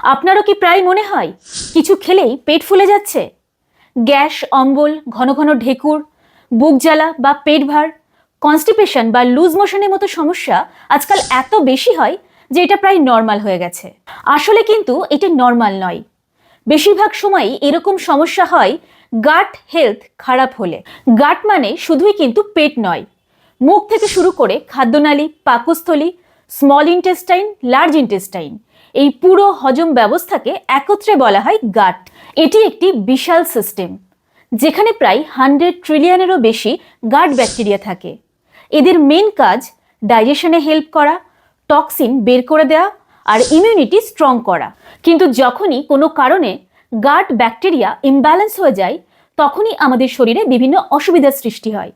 আপনারও কি প্রায় মনে হয় কিছু খেলেই পেট ফুলে যাচ্ছে? গ্যাস, অম্বল, ঘন ঘন ঢেকুর, বুক জ্বালা বা পেট ভার, কনস্টিপেশন বা লুজ মোশনের মতো সমস্যা আজকাল এত বেশি হয় যে এটা প্রায় নর্মাল হয়ে গেছে। আসলে কিন্তু এটা নর্মাল নয়। বেশিরভাগ সময়ই এরকম সমস্যা হয় গাট হেলথ খারাপ হলে। গাট মানে শুধুই কিন্তু পেট নয়, মুখ থেকে শুরু করে খাদ্যনালী, পাকস্থলী, স্মল ইন্টেস্টাইন, লার্জ ইন্টেস্টাইন, এই পুরো হজম ব্যবস্থাকে একত্রে বলা হয় গাট। এটি একটি বিশাল সিস্টেম যেখানে প্রায় 100 ট্রিলিয়নেরও বেশি গাট ব্যাকটেরিয়া থাকে। এদের মেন কাজ ডাইজেশনে হেল্প করা, টক্সিন বের করে দেওয়া আর ইমিউনিটি স্ট্রং করা। কিন্তু যখনই কোনো কারণে গাট ব্যাকটেরিয়া ইমব্যালেন্স হয়ে যায় তখনই আমাদের শরীরে বিভিন্ন অসুবিধার সৃষ্টি হয়।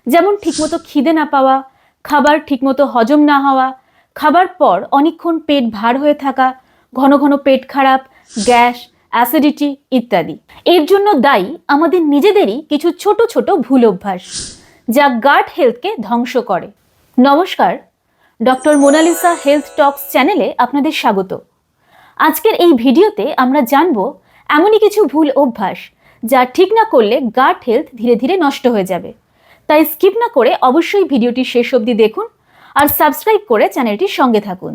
যেমন ঠিকমতো খিদে না পাওয়া, খাবার ঠিকমতো হজম না হওয়া, খাবার পর অনেকক্ষণ পেট ভার হয়ে থাকা, ঘন ঘন পেট খারাপ, গ্যাস, অ্যাসিডিটি ইত্যাদি। এর জন্য দায়ী আমাদের নিজেদেরই কিছু ছোট ছোট ভুল অভ্যাস যা গাট হেলথকে ধ্বংস করে। নমস্কার, ডক্টর মোনালিসা হেলথ টক্স চ্যানেলে আপনাদের স্বাগত। আজকের এই ভিডিওতে আমরা জানব এমনই কিছু ভুল অভ্যাস যা ঠিক না করলে গাট হেলথ ধীরে ধীরে নষ্ট হয়ে যাবে। তাই স্কিপ না করে অবশ্যই ভিডিওটি শেষ অবধি দেখুন আর সাবস্ক্রাইব করে চ্যানেলটির সঙ্গে থাকুন।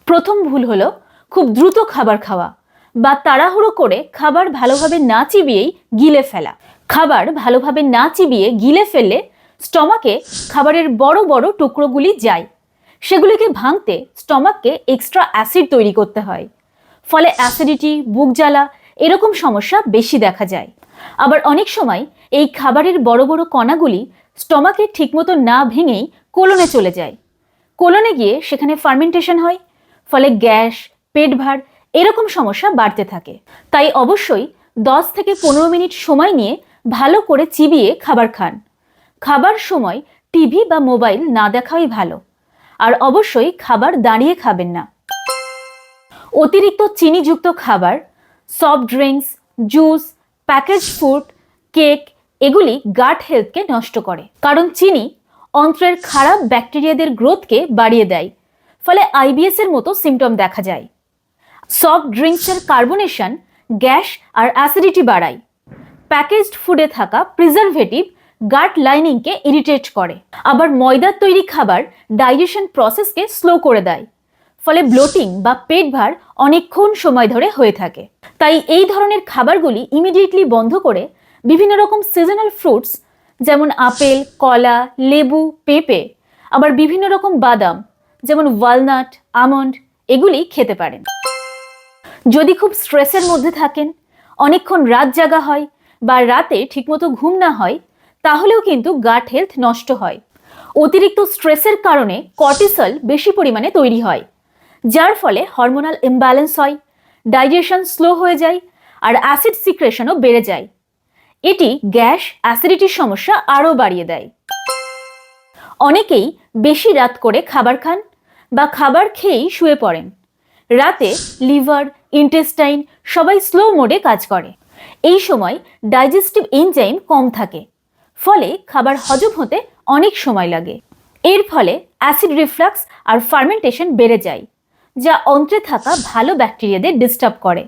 প্রথম ভুল হলো খুব দ্রুত খাবার খাওয়া বা তাড়াহুড়ো করে খাবার ভালোভাবে না চিবিয়েই গিলে ফেলা। খাবার ভালোভাবে না চিবিয়ে গিলে ফেললে স্টমাকে খাবারের বড় বড় টুকরোগুলি যায়। সেগুলিকে ভাঙতে স্টমাককে এক্সট্রা অ্যাসিড তৈরি করতে হয়। ফলে অ্যাসিডিটি, বুক জ্বালা এরকম সমস্যা বেশি দেখা যায়। আবার অনেক সময় এই খাবারের বড় বড় কণাগুলি স্টমাকে ঠিকমতো না ভেঙেই কোলনে চলে যায়। কোলনে গিয়ে সেখানে ফার্মেন্টেশন হয়, ফলে গ্যাস, পেট ভার এরকম সমস্যা বাড়তে থাকে। তাই অবশ্যই 10 থেকে 15 মিনিট সময় নিয়ে ভালো করে চিবিয়ে খাবার খান। খাবার সময় টিভি বা মোবাইল না দেখাই ভালো। আর অবশ্যই খাবার দাঁড়িয়ে খাবেন না। অতিরিক্ত চিনিযুক্ত খাবার, soft drinks, juice, package food, cake এগুলি গাট হেলথকে নষ্ট করে। কারণ চিনি অন্ত্রের খারাপ ব্যাকটেরিয়াদের গ্রোথকে বাড়িয়ে দেয়, ফলে আইবিএস এর মতো সিমটম দেখা যায়। সফট ড্রিঙ্কসের কার্বনেশন গ্যাস আর অ্যাসিডিটি বাড়ায়। প্যাকেজড ফুডে থাকা প্রিজারভেটিভ গাট লাইনিংকে ইরিটেট করে। আবার ময়দার তৈরি খাবার ডাইজেশন প্রসেসকে স্লো করে দেয়, ফলে ব্লোটিং বা পেট ভার অনেকক্ষণ সময় ধরে হয়ে থাকে। তাই এই ধরনের খাবারগুলি ইমিডিয়েটলি বন্ধ করে বিভিন্ন রকম সিজনাল ফ্রুটস যেমন আপেল, কলা, লেবু, পেঁপে, আবার বিভিন্ন রকম বাদাম যেমন ওয়ালনাট, আমন্ড এগুলি খেতে পারেন। যদি খুব স্ট্রেসের মধ্যে থাকেন, অনেকক্ষণ রাত জাগা হয় বা রাতে ঠিকমতো ঘুম না হয়, তাহলেও কিন্তু গাট হেলথ নষ্ট হয়। অতিরিক্ত স্ট্রেসের কারণে কর্টিসল বেশি পরিমাণে তৈরি হয়, যার ফলে হরমোনাল ইমব্যালেন্স হয়, ডাইজেশন স্লো হয়ে যায় আর অ্যাসিড সিক্রেশনও বেড়ে যায়। এটি গ্যাস, অ্যাসিডিটির সমস্যা আরও বাড়িয়ে দেয়। অনেকেই বেশি রাত করে খাবার খান বা খাবার খেয়েই শুয়ে পড়েন। রাতে লিভার, ইন্টেস্টাইন সবাই স্লো মোডে কাজ করে। এই সময় ডাইজেস্টিভ এনজাইম কম থাকে, ফলে খাবার হজম হতে অনেক সময় লাগে। এর ফলে অ্যাসিড রিফ্লাক্স আর ফার্মেন্টেশন বেড়ে যায়, যা অন্ত্রে থাকা ভালো ব্যাকটেরিয়াদের ডিস্টার্ব করে।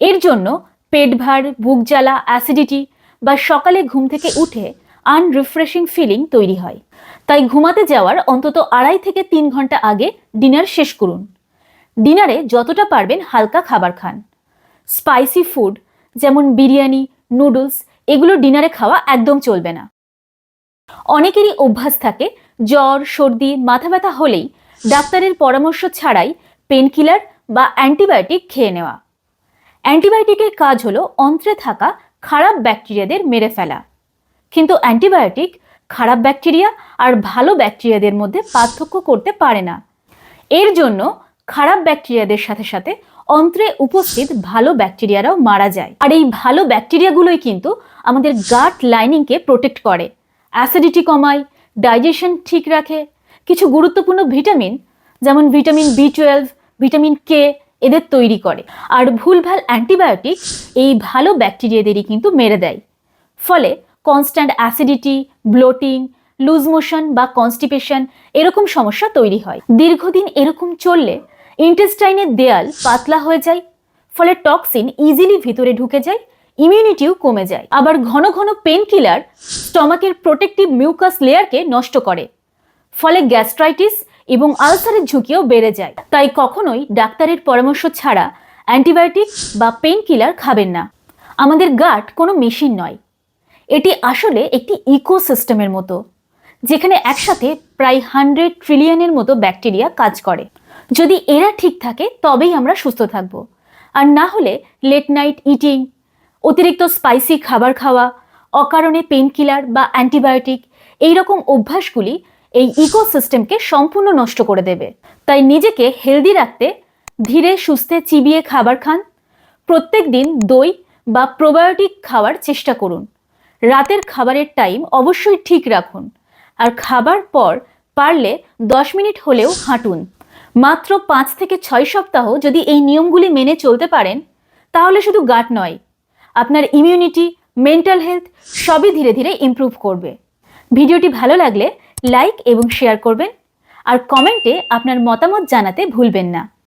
এর জন্য পেট ভার, বুক জ্বালা, অ্যাসিডিটি বা সকালে ঘুম থেকে উঠে আনরিফ্রেশিং ফিলিং তৈরি হয়। তাই ঘুমাতে যাওয়ার অন্তত 2.5 থেকে 3 ঘন্টা আগে ডিনার শেষ করুন। ডিনারে যতটা পারবেন হালকা খাবার খান। স্পাইসি ফুড যেমন বিরিয়ানি, নুডলস এগুলো ডিনারে খাওয়া একদম চলবে না। অনেকেরই অভ্যাস থাকে জ্বর, সর্দি, মাথা ব্যথা হলেই ডাক্তারের পরামর্শ ছাড়াই পেনকিলার বা অ্যান্টিবায়োটিক খেয়ে নেওয়া। অ্যান্টিবায়োটিকের কাজ হলো অন্ত্রে থাকা খারাপ ব্যাকটেরিয়াদের মেরে ফেলা। কিন্তু অ্যান্টিবায়োটিক খারাপ ব্যাকটেরিয়া আর ভালো ব্যাকটেরিয়াদের মধ্যে পার্থক্য করতে পারে না। এর জন্য খারাপ ব্যাকটেরিয়াদের সাথে সাথে অন্ত্রে উপস্থিত ভালো ব্যাকটেরিয়ারাও মারা যায়। আর এই ভালো ব্যাকটেরিয়াগুলোই কিন্তু আমাদের গাট লাইনিংকে প্রোটেক্ট করে, অ্যাসিডিটি কমায়, ডাইজেশন ঠিক রাখে, কিছু গুরুত্বপূর্ণ ভিটামিন যেমন ভিটামিন B12, ভিটামিন কে এদের তৈরি করে। আর ভুলভাল অ্যান্টিবায়োটিক এই ভালো ব্যাকটেরিয়াদেরই কিন্তু মেরে দেয়। ফলে constant acidity, bloating, loose motion বা কনস্টিপেশন এরকম সমস্যা তৈরি হয়। দীর্ঘদিন এরকম চললে ইন্টেস্টাইনের দেয়াল পাতলা হয়ে যায়, ফলে টক্সিন ইজিলি ভিতরে ঢুকে যায়, ইমিউনিটিও কমে যায়। আবার ঘন ঘন পেন কিলার স্টমাকের প্রোটেক্টিভ মিউকাস লেয়ারকে নষ্ট করে, ফলে গ্যাস্ট্রাইটিস এবং আলসারের ঝুঁকিও বেড়ে যায়। তাই কখনোই ডাক্তারের পরামর্শ ছাড়া অ্যান্টিবায়োটিক বা পেন কিলার খাবেন না। আমাদের গাট কোনো মেশিন নয়, এটি আসলে একটি ইকোসিস্টেমের মতো, যেখানে একসাথে প্রায় 100 ট্রিলিয়নের মতো ব্যাকটেরিয়া কাজ করে। যদি এরা ঠিক থাকে তবেই আমরা সুস্থ থাকব, আর না হলে লেট নাইট ইটিং, অতিরিক্ত স্পাইসি খাবার খাওয়া, অকারণে পেন কিলার বা অ্যান্টিবায়োটিক, এইরকম অভ্যাসগুলি এই ইকোসিস্টেমকে সম্পূর্ণ নষ্ট করে দেবে। তাই নিজেকে হেলদি রাখতে ধীরে সুস্থে চিবিয়ে খাবার খান, প্রত্যেক দিন দই বা প্রোবায়োটিক খাওয়ার চেষ্টা করুন, রাতের খাবারের টাইম অবশ্যই ঠিক রাখুন, আর খাবার পর পারলে 10 মিনিট হলেও হাঁটুন। মাত্র 5 থেকে 6 সপ্তাহ যদি এই নিয়মগুলি মেনে চলতে পারেন, তাহলে শুধু গাট নয়, আপনার ইমিউনিটি, মেন্টাল হেলথ সবই ধীরে ধীরে ইমপ্রুভ করবে। ভিডিওটি ভালো লাগলে লাইক এবং শেয়ার করবেন, আর কমেন্টে আপনার মতামত জানাতে ভুলবেন না।